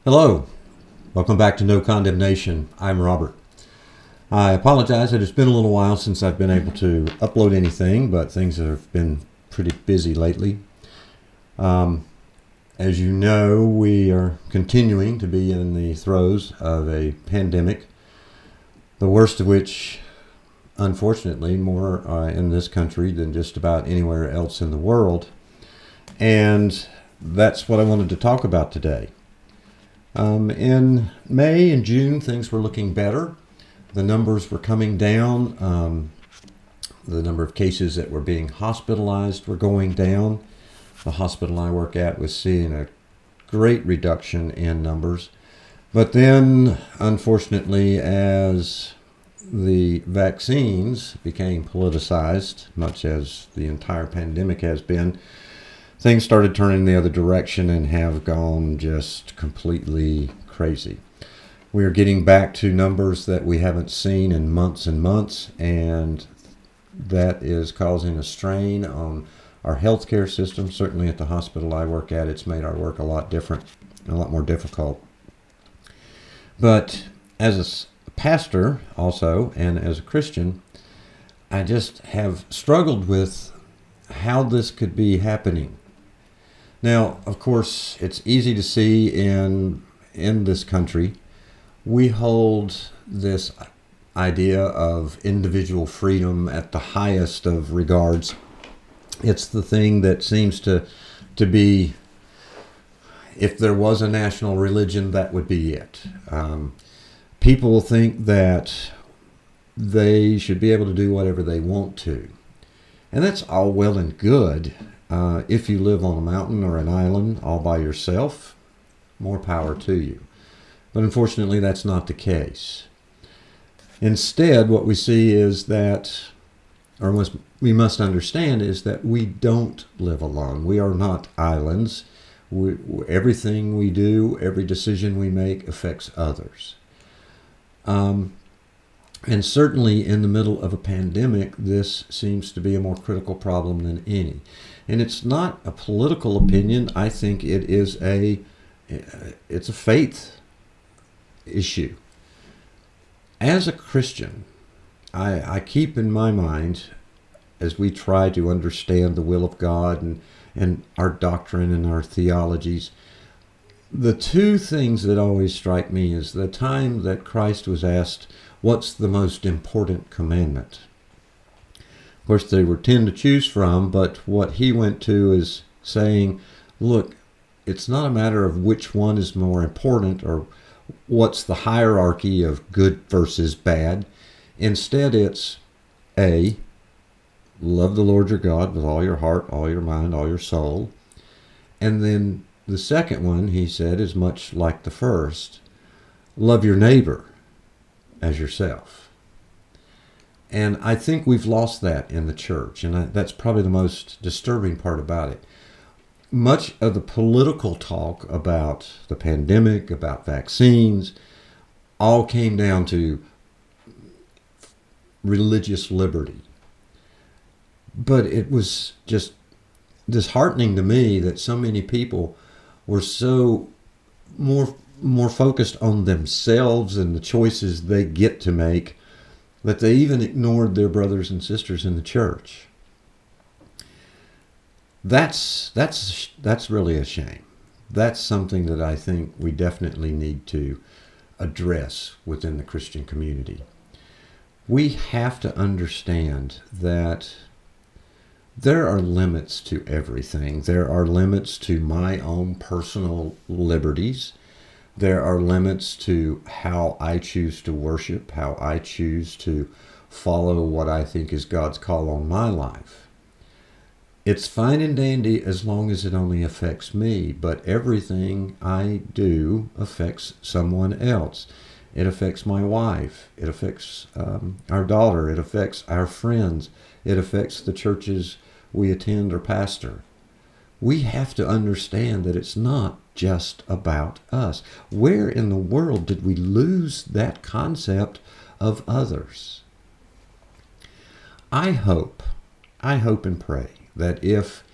Hello, welcome back to No Condemnation. I'm Robert. I apologize that it's been a little while since I've been able to upload anything, but things have been pretty busy lately. As you know, we are continuing to be in the throes of a pandemic, the worst of which, unfortunately, more in this country than just about anywhere else in the world. And that's what I wanted to talk about today. In May and June, things were looking better. The numbers were coming down. The number of cases that were being hospitalized were going down. The hospital I work at was seeing a great reduction in numbers. But then, unfortunately, as the vaccines became politicized, much as the entire pandemic has been, things started turning the other direction and have gone just completely crazy. We are getting back to numbers that we haven't seen in months and months, and that is causing a strain on our healthcare system. Certainly at the hospital I work at, it's made our work a lot different, a lot more difficult. But as a pastor also, and as a Christian, I just have struggled with how this could be happening. Now, of course, it's easy to see in this country, we hold this idea of individual freedom at the highest of regards. It's the thing that seems to be, if there was a national religion, that would be it. People think that they should be able to do whatever they want to. And that's all well and good. If you live on a mountain or an island all by yourself, more power to you. But unfortunately, that's not the case. Instead, what we see is that, or what we must understand is that we don't live alone. We are not islands. Everything we do, every decision we make affects others. And certainly in the middle of a pandemic, this seems to be a more critical problem than any. And it's not a political opinion. I think it's a faith issue. As a Christian, I keep in my mind, as we try to understand the will of God and our doctrine and our theologies, the two things that always strike me is the time that Christ was asked, what's the most important commandment? Of course, there were 10 to choose from, but what he went to is saying, look, it's not a matter of which one is more important or what's the hierarchy of good versus bad. Instead, it's A, love the Lord your God with all your heart, all your mind, all your soul. And then the second one, he said, is much like the first. Love your neighbor as yourself. And I think we've lost that in the church, and that's probably the most disturbing part about it. Much of the political talk about the pandemic, about vaccines, all came down to religious liberty. But it was just disheartening to me that so many people were so more focused on themselves and the choices they get to make that they even ignored their brothers and sisters in the church. That's really a shame. That's something that I think we definitely need to address within the Christian community. We have to understand that there are limits to everything. There are limits to my own personal liberties. There are limits to how I choose to worship, how I choose to follow what I think is God's call on my life. It's fine and dandy as long as it only affects me, but everything I do affects someone else. It affects my wife. It affects our daughter. It affects our friends. It affects the churches we attend or pastor. We have to understand that it's not just about us. Where in the world did we lose that concept of others? I hope and pray that if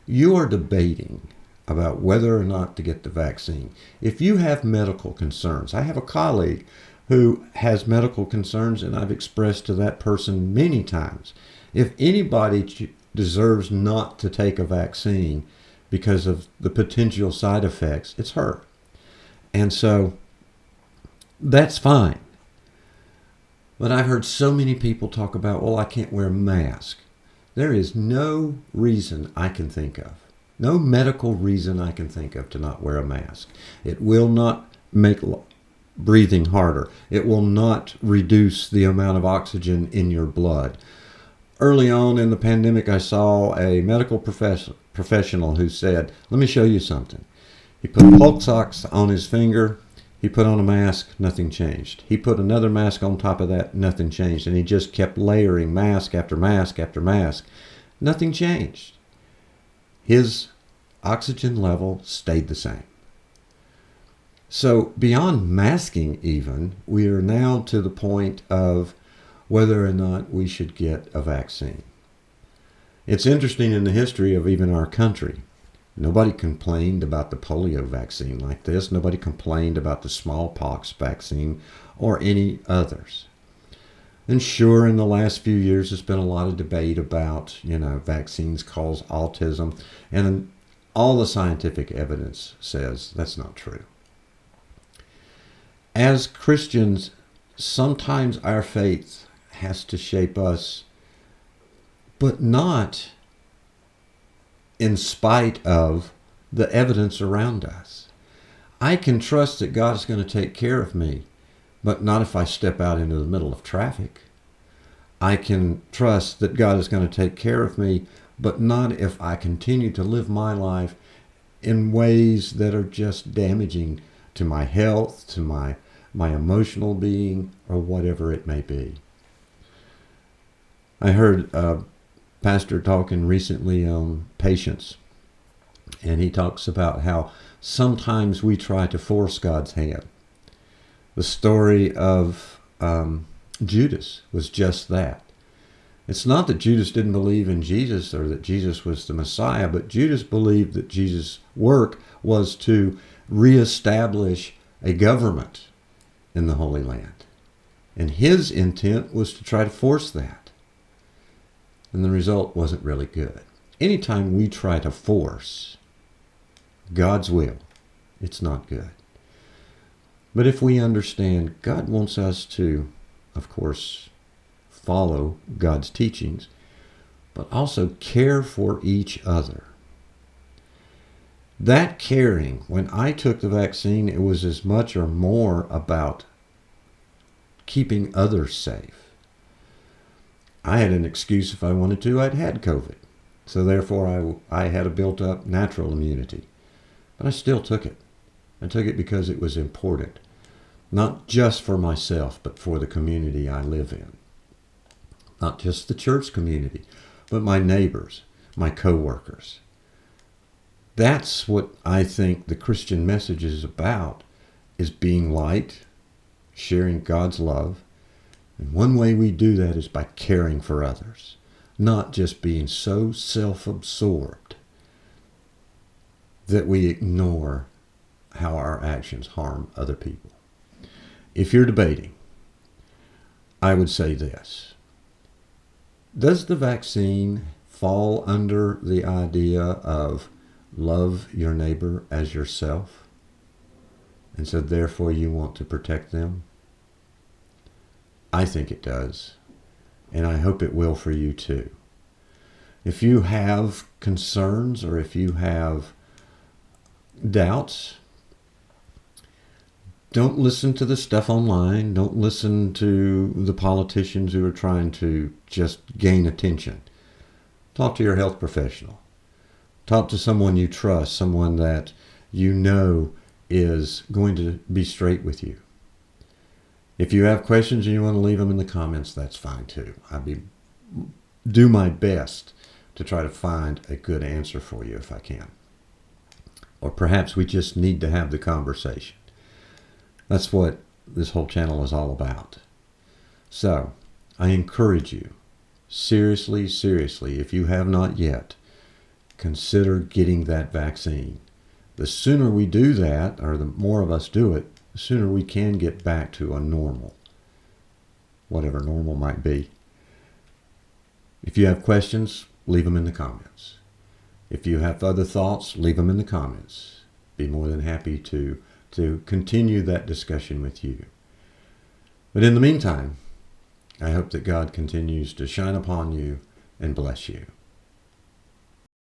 you are debating about whether or not to get the vaccine. If you have medical concerns, I have a colleague who has medical concerns, and I've expressed to that person many times, if anybody deserves not to take a vaccine because of the potential side effects, it's her. And so that's fine. But I've heard so many people talk about, well, I can't wear a mask. There is no reason I can think of, no medical reason I can think of to not wear a mask. It will not make breathing harder. It will not reduce the amount of oxygen in your blood. Early on in the pandemic, I saw a medical professional who said, let me show you something. He put pulse ox on his finger. He put on a mask, nothing changed. He put another mask on top of that, nothing changed. And he just kept layering mask after mask after mask. Nothing changed. His oxygen level stayed the same. So beyond masking even, we are now to the point of whether or not we should get a vaccine. It's interesting in the history of even our country. Nobody complained about the polio vaccine like this. Nobody complained about the smallpox vaccine or any others. And sure, in the last few years, there's been a lot of debate about, vaccines cause autism. And all the scientific evidence says that's not true. As Christians, sometimes our faith has to shape us, but not in spite of the evidence around us. I can trust that God is going to take care of me, but not if I step out into the middle of traffic. I can trust that God is going to take care of me, but not if I continue to live my life in ways that are just damaging to my health, to my emotional being, or whatever it may be. I heard pastor talking recently on patience, and he talks about how sometimes we try to force God's hand. The story of Judas was just that. It's not that Judas didn't believe in Jesus or that Jesus was the Messiah, but Judas believed that Jesus' work was to reestablish a government in the Holy Land. And his intent was to try to force that. And the result wasn't really good. Anytime we try to force God's will, it's not good. But if we understand God wants us to, of course, follow God's teachings, but also care for each other. That caring, when I took the vaccine, it was as much or more about keeping others safe. I had an excuse if I wanted to. I'd had COVID. So therefore, I had a built-up natural immunity. But I still took it. I took it because it was important. Not just for myself, but for the community I live in. Not just the church community, but my neighbors, my co-workers. That's what I think the Christian message is about, is being light, sharing God's love. And one way we do that is by caring for others, not just being so self-absorbed that we ignore how our actions harm other people. If you're debating, I would say this. Does the vaccine fall under the idea of love your neighbor as yourself? And so therefore you want to protect them? I think it does. And I hope it will for you too. If you have concerns or if you have doubts, don't listen to the stuff online. Don't listen to the politicians who are trying to just gain attention. Talk to your health professional. Talk to someone you trust, someone that you know is going to be straight with you. If you have questions and you want to leave them in the comments, that's fine too. I'll do my best to try to find a good answer for you if I can. Or perhaps we just need to have the conversation. That's what this whole channel is all about. So, I encourage you, seriously, if you have not yet, consider getting that vaccine. The sooner we do that, or the more of us do it, the sooner we can get back to a normal, whatever normal might be. If you have questions, leave them in the comments. If you have other thoughts, leave them in the comments. Be more than happy to continue that discussion with you. But in the meantime, I hope that God continues to shine upon you and bless you.